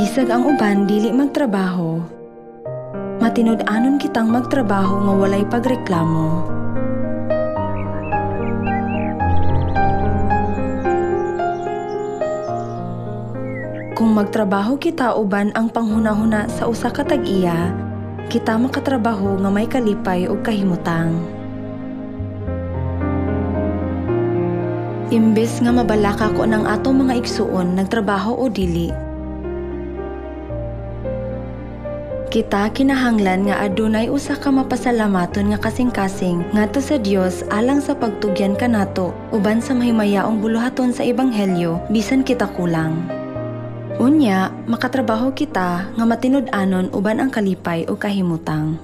Bisag ang uban dili magtrabaho, matinud-anon kitang magtrabaho nga walay pagreklamo. Kung magtrabaho kita uban ang panghuna-huna sa usa ka tag-iya, kita makatrabaho nga may kalipay ug kahimutang. Imbes nga mabalaka ko ng atong mga igsuon nagtrabaho o dili, kita kinahanglan nga adunay usa ka mapasalamaton nga kasing-kasing ngadto sa Dios alang sa pagtugyan kanato uban sa mahimayaong buluhaton sa ebanghelyo bisan kita kulang. Unya, makatrabaho kita nga matinud-anon uban ang kalipay o kahimutang.